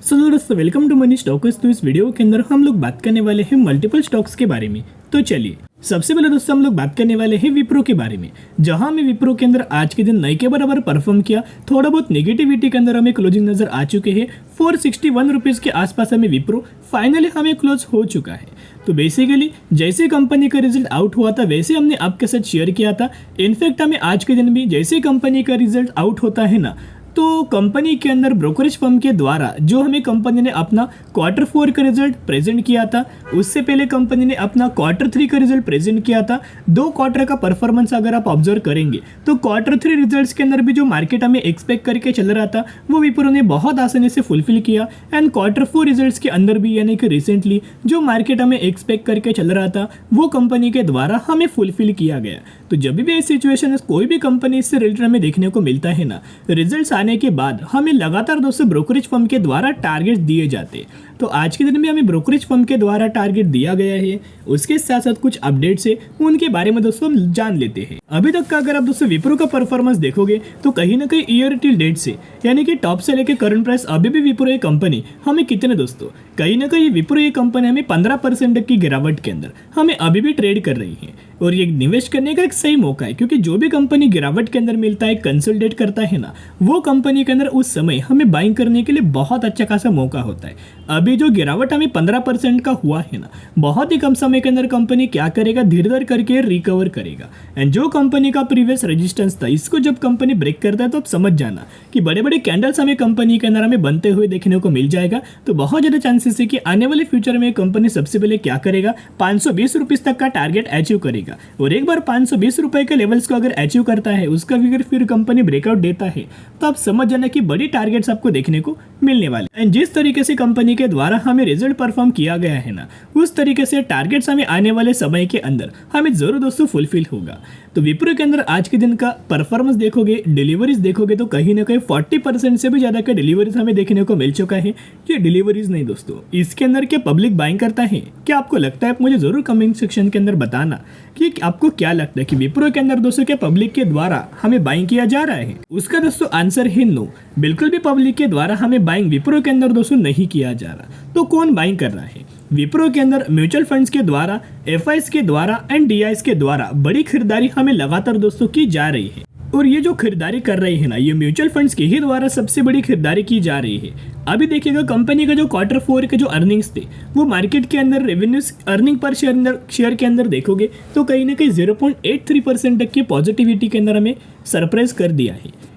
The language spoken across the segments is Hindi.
दोस्तों वेलकम टू मनी स्टॉक्स। तो इस वीडियो के अंदर हम लोग बात करने वाले हैं मल्टीपल स्टॉक्स के बारे में। तो चलिए सबसे पहले दोस्तों हम लोग बात करने वाले हैं विप्रो के बारे में, जहां हमें विप्रो के अंदर आज के दिन नए के बराबर परफॉर्म किया। थोड़ा बहुत नेगेटिविटी के अंदर हमें क्लोजिंग नजर आ चुके हैं। 461 रुपीज़ के आसपास हमें विप्रो फाइनली हमें क्लोज हो चुका है। तो बेसिकली जैसे कंपनी का रिजल्ट आउट हुआ था वैसे हमने आपके साथ शेयर किया था। इनफैक्ट हमें आज के दिन भी जैसे कंपनी का रिजल्ट आउट होता है ना, तो कंपनी के अंदर ब्रोकरेज फर्म के द्वारा जो हमें कंपनी ने अपना Q4 का रिजल्ट प्रेजेंट किया था, उससे पहले कंपनी ने अपना Q3 का रिजल्ट प्रेजेंट किया था। 2 क्वार्टर का परफॉर्मेंस अगर आप ऑब्जर्व करेंगे तो Q3 रिजल्ट्स के अंदर भी जो मार्केट हमें एक्सपेक्ट करके चल रहा था वो विप्रो ने बहुत आसानी से फुलफिल किया। एंड Q4 रिजल्ट्स के अंदर भी यानी कि रिसेंटली जो मार्केट हमें एक्सपेक्ट करके चल रहा था वो कंपनी के द्वारा हमें फुलफिल किया गया। तो जब भी इस सिचुएशन में कोई भी कंपनी इससे रिलेटेड हमें देखने को मिलता है ना, रिजल्ट्स आने के बाद हमें लगातार दोस्तों ब्रोकरेज फर्म के द्वारा टारगेट दिए जाते। तो आज के दिन में हमें ब्रोकरेज फर्म के द्वारा टारगेट दिया गया है। उसके साथ साथ कुछ अपडेट्स है उनके बारे में दोस्तों हम जान लेते हैं। अभी तक का अगर आप दोस्तों विप्रो का परफॉर्मेंस देखोगे तो कहीं ना कहीं ईयर टिल डेट से यानी कि टॉप से लेकर करंट प्राइस अभी भी विप्रो ये कंपनी हमें कितने दोस्तों कहीं ना कहीं विप्रो ये कंपनी हमें 15% की गिरावट के अंदर हमें अभी भी ट्रेड कर रही है। और ये निवेश करने का एक सही मौका है, क्योंकि जो भी कंपनी गिरावट के अंदर मिलता है, कंसोलिडेट करता है ना, वो कंपनी के अंदर उस समय हमें बाइंग करने के लिए बहुत अच्छा खासा मौका होता है। अभी जो गिरावट हमें 15% का हुआ है ना, बहुत ही कम समय के अंदर कंपनी क्या करेगा, धीरे धीरे करके रिकवर करेगा। एंड जो कंपनी का प्रीवियस रेजिस्टेंस था, इसको जब कंपनी ब्रेक करता है तो आप समझ जाना कि बड़े बड़े कैंडल्स हमें कंपनी के अंदर हमें बनते हुए देखने को मिल जाएगा। तो बहुत ज़्यादा चांसेस है कि आने वाले फ्यूचर में कंपनी सबसे पहले क्या करेगा, 520 रुपीज़ तक का टारगेट अचीव करेगा। और एक बार 520 रुपए के लेवल्स को अगर अचीव करता है, उसका फिर कंपनी ब्रेकआउट देता है, तो आप समझ जाना कि बड़ी टारगेट्स आपको देखने को मिलने वाले। एंड जिस तरीके से कंपनी के द्वारा हमें रिजल्ट परफॉर्म किया गया है ना, उस तरीके से टारगेट्स हमें आने वाले समय के अंदर हमें जरूर दोस्तों फुलफिल होगा। तो विप्रो के अंदर आज के दिन का परफॉर्मेंस देखोगे, डिलीवरीज देखोगे तो कहीं ना कहीं 40% से भी ज्यादा का डिलीवरीज हमें देखने को मिल चुका है। ये डिलीवरीज नहीं दोस्तों, इसके अंदर क्या पब्लिक बाइंग करता है, क्या आपको लगता है? मुझे जरूर कमेंट सेक्शन के अंदर बताना कि आपको क्या लगता है कि विप्रो के अंदर दोस्तों क्या पब्लिक के द्वारा हमें बाइंग किया जा रहा है। उसका दोस्तों आंसर है नो, बिल्कुल भी पब्लिक के द्वारा हमें बाइंग विप्रो के अंदर दोस्तों नहीं किया जा रहा। तो कौन बाइंग कर रहा है? विप्रो के अंदर म्यूचुअल फंड्स के द्वारा, एफआईज के द्वारा एंड डीआईज के द्वारा बड़ी खरीदारी हमें लगातार दोस्तों की जा रही है। और ये जो खरीदारी कर रही है ना, ये म्यूचुअल फंड्स के ही द्वारा सबसे बड़ी खरीदारी की जा रही है। अभी देखिएगा कंपनी का जो Q4 के जो अर्निंग्स थे वो मार्केट के अंदर रेवेन्यूज अर्निंग पर शेयर के अंदर देखोगे तो कहीं ना कहीं 0.83% तक की पॉजिटिविटी के अंदर हमें सरप्राइज कर दिया है।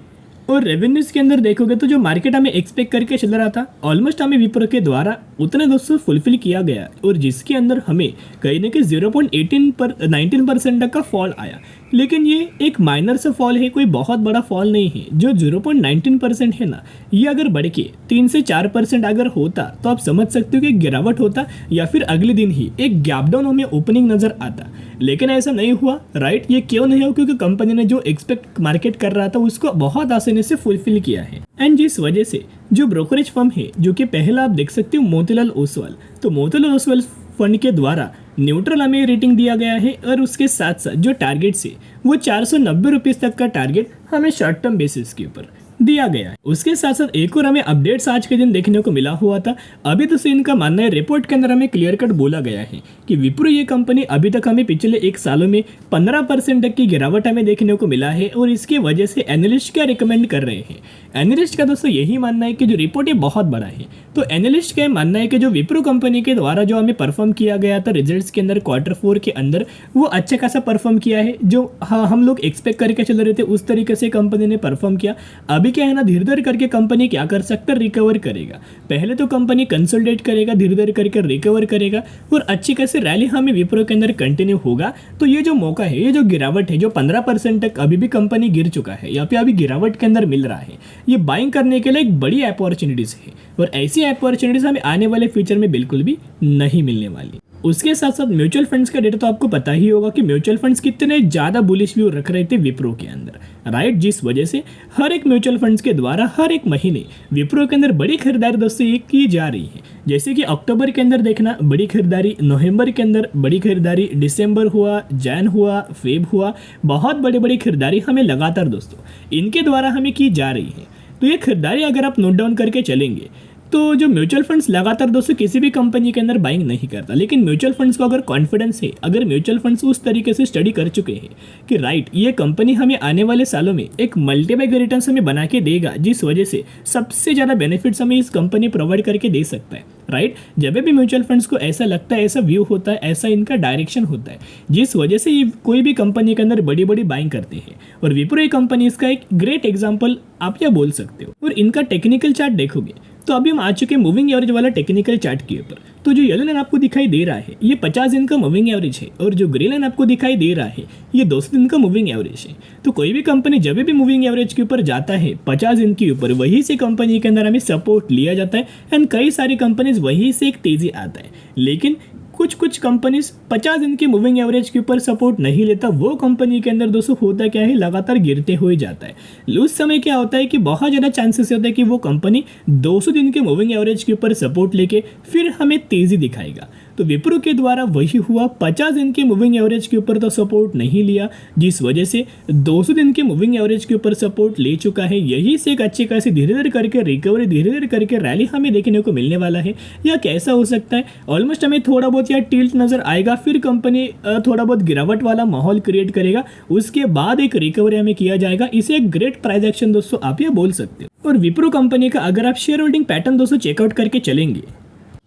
और रेवेन्यूज के अंदर देखोगे तो जो मार्केट हमें एक्सपेक्ट करके चल रहा था, ऑलमोस्ट हमें विप्रो के द्वारा उतने दोस्तों फुलफिल किया गया। और जिसके अंदर हमें कहीं ना कहीं 19% तक का फॉल आया। लेकिन ये एक माइनर सा फॉल है, कोई बहुत बड़ा फॉल नहीं है। जो 0.19% है ना, ये अगर बढ़ के 3 से 4% अगर होता तो आप समझ सकते हो कि गिरावट होता या फिर अगले दिन ही एक गैप डाउन हमें ओपनिंग नजर आता। लेकिन ऐसा नहीं हुआ, राइट? ये क्यों नहीं हुआ? क्योंकि कंपनी ने जो एक्सपेक्ट मार्केट कर रहा था उसको बहुत आसानी से फुलफिल किया है। एंड जिस वजह से जो ब्रोकरेज फर्म है, जो कि पहला आप देख सकते हो मोतीलाल ओसवाल, तो मोतीलाल ओसवाल फंड के द्वारा न्यूट्रल हमें रेटिंग दिया गया है। और उसके साथ साथ जो टारगेट से वो 490 रुपीज़ तक का टारगेट हमें शॉर्ट टर्म बेसिस के ऊपर दिया गया है। उसके साथ साथ एक और हमें अपडेट्स आज के दिन देखने को मिला हुआ था। अभी तो से इनका मानना है, रिपोर्ट के अंदर हमें क्लियर कट बोला गया है कि विप्रो ये कंपनी अभी तक हमें पिछले 1 सालों में 15% तक की गिरावट हमें देखने को मिला है। और इसके वजह से एनालिस्ट क्या रिकमेंड कर रहे हैं, एनालिस्ट का दोस्तों यही मानना है कि जो रिपोर्ट है बहुत बड़ा है। तो एनालिस्ट का मानना है कि जो विप्रो कंपनी के द्वारा जो हमें परफॉर्म किया गया था रिजल्ट्स के अंदर Q4 के अंदर, वो अच्छा खासा परफॉर्म किया है। जो हम लोग एक्सपेक्ट करके चल रहे थे उस तरीके से कंपनी ने परफॉर्म किया। अभी क्या है ना, धीरे धीरे करके कंपनी क्या कर सकता है, रिकवर करेगा। पहले तो कंपनी कंसोलिडेट करेगा, धीरे धीरे करके रिकवर करेगा और अच्छी खासी रैली हमें विप्रो के अंदर कंटिन्यू होगा। तो ये जो मौका है, ये जो गिरावट है, जो 15% तक अभी भी कंपनी गिर चुका है या फिर अभी गिरावट के अंदर मिल रहा है, ये बाइंग करने के लिए एक बड़ी अपॉर्चुनिटीज है। और ऐसी अपॉर्चुनिटीज हमें आने वाले फ्यूचर में बिल्कुल भी नहीं मिलने वाली। उसके साथ साथ म्यूचुअल फंड्स का डेटा तो आपको पता ही होगा कि म्यूचुअल फंड्स कितने ज़्यादा बुलिश व्यू रख रहे थे विप्रो के अंदर, राइट? जिस वजह से हर एक म्यूचुअल फंड्स के द्वारा हर एक महीने विप्रो के अंदर बड़ी खरीदारी दोस्तों ये की जा रही है। जैसे कि अक्टूबर के अंदर देखना बड़ी खरीदारी, नवंबर के अंदर बड़ी खरीदारी, दिसंबर हुआ, जैन हुआ, फेब हुआ, बहुत बड़ी बड़ी खरीदारी हमें लगातार दोस्तों इनके द्वारा हमें की जा रही है। तो ये खरीदारी अगर आप नोट डाउन करके चलेंगे तो जो म्यूचुअल फंड्स लगातार दोस्तों किसी भी कंपनी के अंदर बाइंग नहीं करता, लेकिन म्यूचुअल फंड्स को अगर कॉन्फिडेंस है, अगर म्यूचुअल फंड्स उस तरीके से स्टडी कर चुके हैं कि राइट ये कंपनी हमें आने वाले सालों में एक मल्टीपल रिटर्न्स हमें बना के देगा, जिस वजह से सबसे ज़्यादा बेनिफिट्स हमें इस कंपनी प्रोवाइड करके दे सकता है, राइट। जब भी म्यूचुअल फंड्स को ऐसा लगता है, ऐसा व्यू होता है, ऐसा इनका डायरेक्शन होता है, जिस वजह से ये कोई भी कंपनी के अंदर बड़ी बड़ी बाइंग करते हैं, और विप्रो ये कंपनी इसका एक ग्रेट एग्जाम्पल आप यह बोल सकते हो। और इनका टेक्निकल चार्ट देखोगे तो अभी हम आ चुके हैं मूविंग एवरेज वाला टेक्निकल चार्ट के ऊपर। तो जो येलो लाइन आपको दिखाई दे रहा है ये 50 दिन का मूविंग एवरेज है, और जो ग्रे लाइन आपको दिखाई दे रहा है ये 200 दिन का मूविंग एवरेज है। तो कोई भी कंपनी जब भी मूविंग एवरेज के ऊपर जाता है 50 दिन के ऊपर, वहीं से कंपनी के अंदर हमें सपोर्ट लिया जाता है, एंड कई सारी कंपनीज वहीं से एक तेजी आता है। लेकिन कुछ कंपनीज 50 दिन के मूविंग एवरेज के ऊपर सपोर्ट नहीं लेता, वो कंपनी के अंदर दोस्तों होता क्या है, लगातार गिरते हुए जाता है। उस समय क्या होता है कि बहुत ज़्यादा चांसेस होता है कि वो कंपनी 200 दिन के मूविंग एवरेज के ऊपर सपोर्ट लेके फिर हमें तेज़ी दिखाएगा। तो विप्रो के द्वारा वही हुआ, 50 दिन के मूविंग एवरेज के ऊपर तो सपोर्ट नहीं लिया, जिस वजह से 200 दिन के मूविंग एवरेज के ऊपर सपोर्ट ले चुका है। यही से एक अच्छी खासी धीरे धीरे करके रिकवरी, धीरे धीरे करके रैली हमें देखने को मिलने वाला है। या कैसा हो सकता है, ऑलमोस्ट हमें थोड़ा बहुत या टिल्ट नजर आएगा, फिर कंपनी थोड़ा बहुत गिरावट वाला माहौल क्रिएट करेगा, उसके बाद एक रिकवरी हमें किया जाएगा। इसे एक ग्रेट प्राइस एक्शन दोस्तों आप ये बोल सकते हो। और विप्रो कंपनी का अगर आप शेयर होल्डिंग पैटर्न दोस्तों चेकआउट करके चलेंगे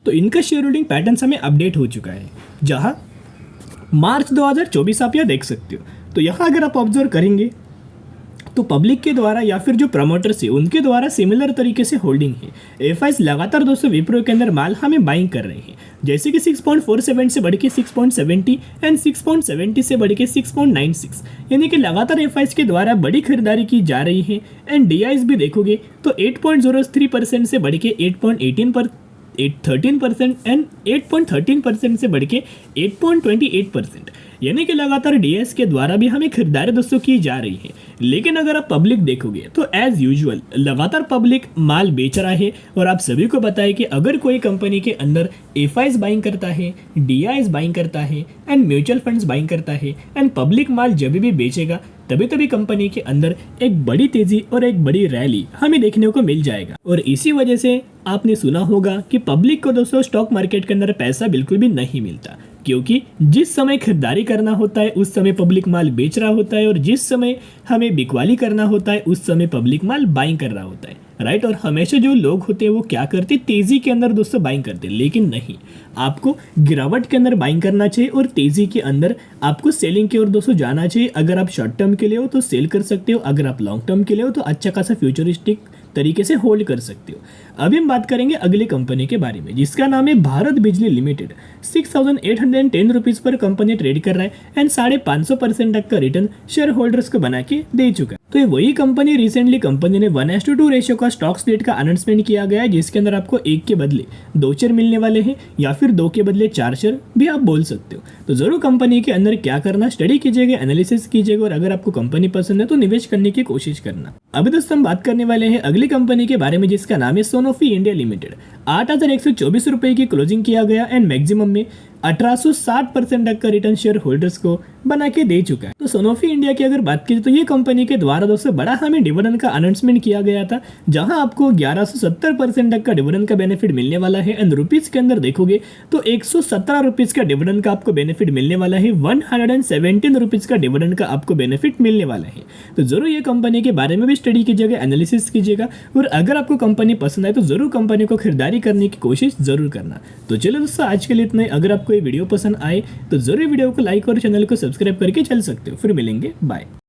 तो इनका शेयर होल्डिंग पैटर्न हमें अपडेट हो चुका है, जहां मार्च 2024 आप यह देख सकते हो। तो यहाँ अगर आप ऑब्जर्व करेंगे तो पब्लिक के द्वारा या फिर जो प्रमोटर्स है उनके द्वारा सिमिलर तरीके से होल्डिंग है। एफआईज लगातार दोस्तों विप्रो के अंदर माल हमें बाइंग कर रहे हैं, जैसे कि 6.47 से बढ़ के 6.70 एंड 6.70 से बढ़ के 6.96, यानी कि लगातार एफआईज के द्वारा बड़ी खरीदारी की जा रही है। एंड डीआईज भी देखोगे तो 8.03% से बढ़ के 13% एंड 8.13% से बढ़ के 8.28%, यानी कि लगातार डीएस के द्वारा भी हमें खरीदारी दोस्तों की जा रही है। लेकिन अगर आप पब्लिक देखोगे तो एज यूजुअल लगातार पब्लिक माल बेच रहा है, और आप सभी को पता है कि अगर कोई कंपनी के अंदर एफआईज बाइंग करता है, डीआईज बाइंग करता है एंड म्यूचुअल फंड्स बाइंग करता है, एंड पब्लिक माल जब भी बेचेगा तभी तभी कंपनी के अंदर एक बड़ी तेजी और एक बड़ी रैली हमें देखने को मिल जाएगा। और इसी वजह से आपने सुना होगा कि पब्लिक को दोस्तों स्टॉक मार्केट के अंदर पैसा बिल्कुल भी नहीं मिलता, क्योंकि जिस समय खरीदारी करना होता है उस समय पब्लिक माल बेच रहा होता है, और जिस समय हमें बिकवाली करना होता है उस समय पब्लिक माल बाइंग कर रहा होता है, राइट। और हमेशा जो लोग होते हैं वो क्या करते, तेजी के अंदर दोस्तों बाइंग करते हैं। लेकिन नहीं, आपको गिरावट के अंदर बाइंग करना चाहिए और तेजी के अंदर आपको सेलिंग की ओर दोस्तों जाना चाहिए। अगर आप शॉर्ट टर्म के लिए हो तो सेल कर सकते हो, अगर आप लॉन्ग टर्म के लिए हो तो अच्छा खासा फ्यूचरिस्टिक तरीके से होल्ड कर सकते हो। अभी हम बात करेंगे अगली कंपनी के बारे में, जिसका नाम है भारत बिजली लिमिटेड। 6,810 रुपीज़ पर कंपनी ट्रेड कर रहा है, एंड 550% तक का रिटर्न शेयर होल्डर्स को बना के दे चुका है। तो ये वही कंपनी, रिसेंटली कंपनी ने 1:2 रेशियो का स्टॉक स्प्लिट का अनाउंसमेंट किया गया है, जिसके अंदर आपको 1 के बदले 2 शेयर मिलने वाले हैं, या फिर 2 के बदले 4 शेयर भी आप बोल सकते हो। तो जरूर कंपनी के अंदर क्या करना, स्टडी कीजिएगा, एनालिसिस कीजिएगा, और अगर आपको कंपनी पसंद है तो निवेश करने की कोशिश करना। अभी दोस्तों हम बात करने वाले हैं अगली कंपनी के बारे में, जिसका नाम है सोनोफी इंडिया लिमिटेड। 8,124 रुपये की क्लोजिंग किया गया, एंड मैक्सिमम में 1860% तक का रिटर्न शेयर होल्डर्स को बना के दे चुका है। तो सोनोफी इंडिया की अगर बात कीजिए तो ये कंपनी के द्वारा दोस्तों बड़ा हमें डिविडेंड का अनाउंसमेंट किया गया था, जहां आपको 1170% तक का डिविडेंड का बेनिफिट मिलने वाला है। एंड रुपीज के अंदर देखोगे तो 117 रुपीज का डिविडेंड का आपको बेनिफिट मिलने वाला है, 117 रुपीज का डिविडेंड का आपको बेनिफिट मिलने वाला है। तो जरूर ये कंपनी के बारे में भी स्टडी कीजिएगा, एनालिसिस कीजिएगा, और अगर आपको कंपनी पसंद आए तो जरूर कंपनी को खरीदारी करने की कोशिश जरूर करना। तो चलो दोस्तों आज के लिए इतना ही। अगर आपको ये वीडियो पसंद आए तो जरूर वीडियो को लाइक और चैनल को सब्सक्राइब करके चल सकते हो। फिर मिलेंगे, बाय।